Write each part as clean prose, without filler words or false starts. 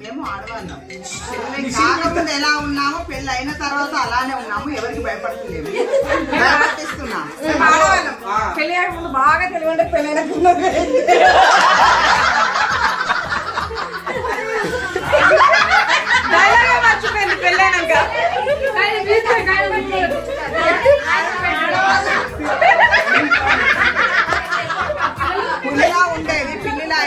మేము ఆడవాళ్ళం. పెళ్ళి కాకముందు ఎలా ఉన్నామో పెళ్ళి అయిన తర్వాత అలానే ఉన్నాము. ఎవరికి భయపడుతున్నాము, భయపడిస్తున్నాము. పెళ్ళి ముందు బాగా తెలియండి, పెళ్ళైన మర్చిపోయింది పెళ్ళైనాక. పులిలా ఉండేది పిల్లిలా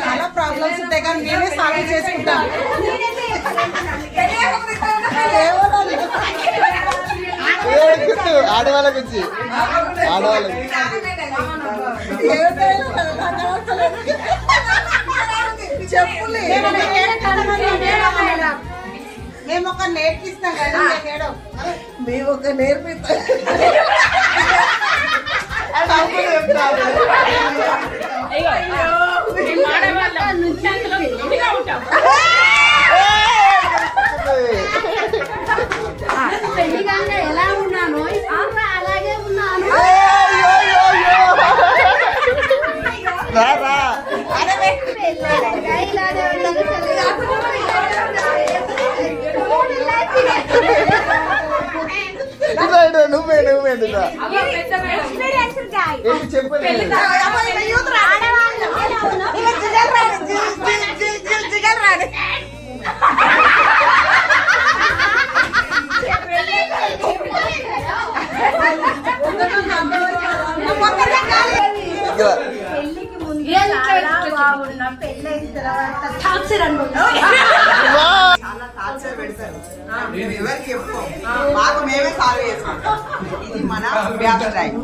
చాలా ప్రాబ్లమ్స్ ఉంటాయి కానీ మేమే సాల్వ్ చేసుకుంటాం. ఆడవాళ్ళ గురించి చెప్పులే మేము ఒక నేర్పిస్తాం కదా, మేము ఒక నేర్పిస్తాం. ఎలా ఉన్నాను అలాగే ఉన్నాను. నువ్వే చెప్పండి. చాలా టార్చర్ పెడతారు. మేము ఎవరికి చెప్పుకోం, మాకు మేమే సాల్వ్ చేసుకుంటాం. ఇది మన అభిప్రాయం.